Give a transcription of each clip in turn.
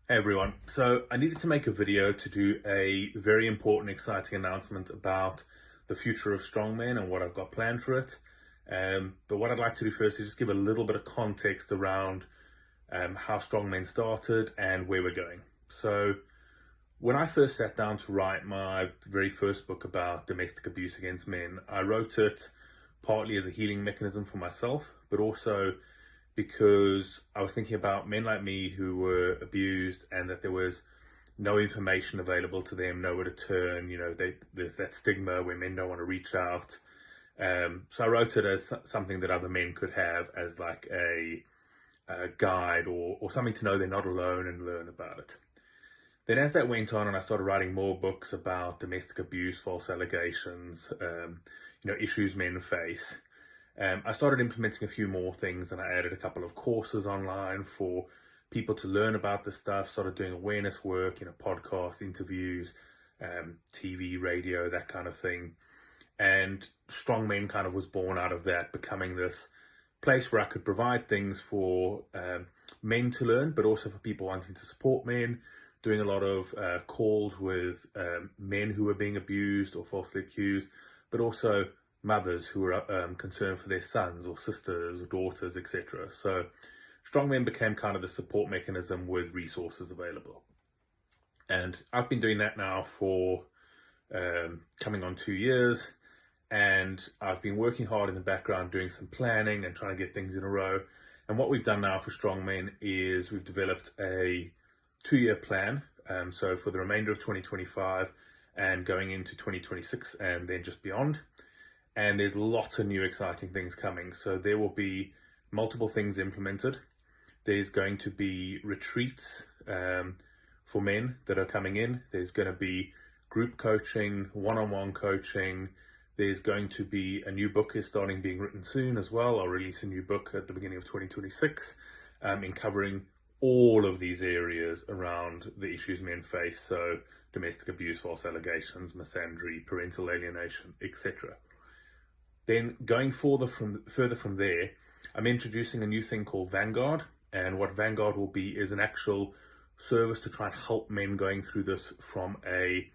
Hey everyone, so I needed to make a video to do a very important, exciting announcement about the future of strongmen and what I've got planned for it. But what I'd like to do first is just give a little bit of context around how strongmen started and where we're going. So when I first sat down to write my very first book about domestic abuse against men, I wrote it partly as a healing mechanism for myself, but also because I was thinking about men like me who were abused and that there was no information available to them, nowhere to turn. There's that stigma where men don't want to reach out. So I wrote it as something that other men could have as like a guide or something to know they're not alone and learn about it. Then as that went on and I started writing more books about domestic abuse, false allegations, issues men face, I started implementing a few more things, and I added a couple of courses online for people to learn about this stuff, started doing awareness work, podcasts, interviews, TV, radio, that kind of thing. And Strong Men kind of was born out of that, becoming this place where I could provide things for men to learn, but also for people wanting to support men, doing a lot of calls with men who were being abused or falsely accused, but also mothers who were concerned for their sons or sisters or daughters, etc. So Strong Men became kind of the support mechanism with resources available. And I've been doing that now for coming on 2 years. And I've been working hard in the background, doing some planning and trying to get things in a row. And what we've done now for Strong Men is we've developed a 2-year plan. So for the remainder of 2025 and going into 2026 and then just beyond. And there's lots of new exciting things coming. So there will be multiple things implemented. There's going to be retreats for men that are coming in. There's going to be group coaching, one-on-one coaching. There's going to be a new book is starting being written soon as well. I'll release a new book at the beginning of 2026 in covering all of these areas around the issues men face. So domestic abuse, false allegations, misandry, parental alienation, etc. Then going further from there, I'm introducing a new thing called Vanguard. And what Vanguard will be is an actual service to try and help men going through this from a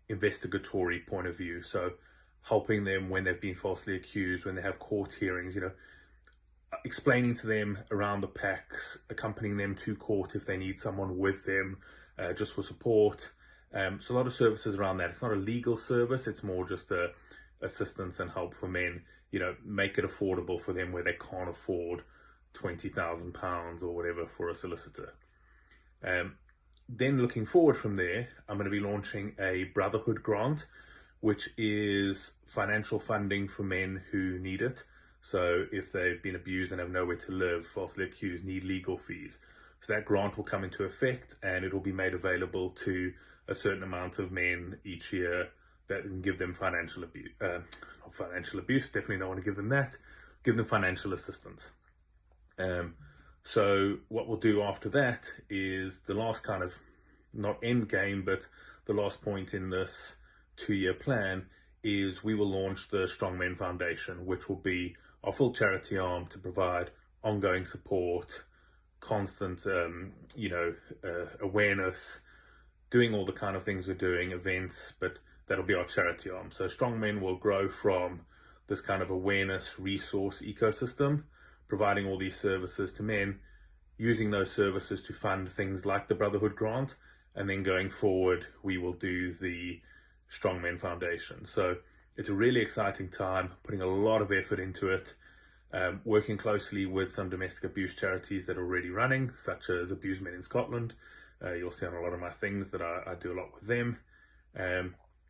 investigatory point of view. So helping them when they've been falsely accused, when they have court hearings, explaining to them around the packs, accompanying them to court if they need someone with them, just for support. So a lot of services around that. It's not a legal service, it's more just a assistance and help for men, make it affordable for them where they can't afford £20,000 or whatever for a solicitor. Then looking forward from there, I'm going to be launching a brotherhood grant, which is financial funding for men who need it. So if they've been abused and have nowhere to live, falsely accused, need legal fees. So that grant will come into effect and it will be made available to a certain amount of men each year that can give them financial abuse, not financial abuse, definitely don't want to give them that, give them financial assistance. So what we'll do after that is the last kind of, not end game, but the last point in this 2-year plan is we will launch the Strong Men Foundation, which will be our full charity arm to provide ongoing support, constant, awareness, doing all the kind of things we're doing, events, but that'll be our charity arm. So Strong Men will grow from this kind of awareness resource ecosystem, providing all these services to men, using those services to fund things like the Brotherhood Grant, and then going forward, we will do the Strong Men Foundation. So it's a really exciting time, putting a lot of effort into it, working closely with some domestic abuse charities that are already running, such as Abuse Men in Scotland. You'll see on a lot of my things that I do a lot with them.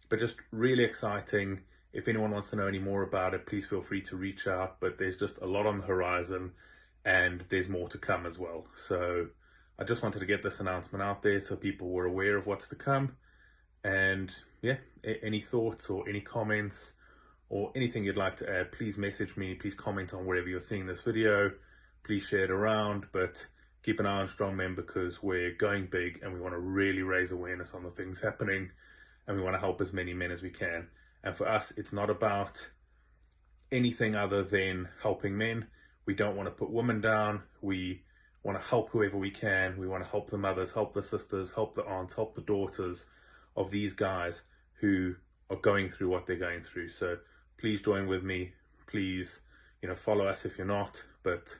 But just really exciting. If anyone wants to know any more about it, please feel free to reach out. But there's just a lot on the horizon and there's more to come as well. So I just wanted to get this announcement out there so people were aware of what's to come. And yeah, any thoughts or any comments or anything you'd like to add, please message me. Please comment on wherever you're seeing this video. Please share it around. But keep an eye on Strong Men because we're going big and we want to really raise awareness on the things happening. And we want to help as many men as we can. And for us, it's not about anything other than helping men. We don't want to put women down. We want to help whoever we can. We want to help the mothers, help the sisters, help the aunts, help the daughters of these guys who are going through what they're going through. So please join with me. Please, follow us if you're not. But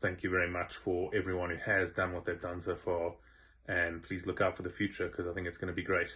thank you very much for everyone who has done what they've done so far. And please look out for the future, because I think it's going to be great.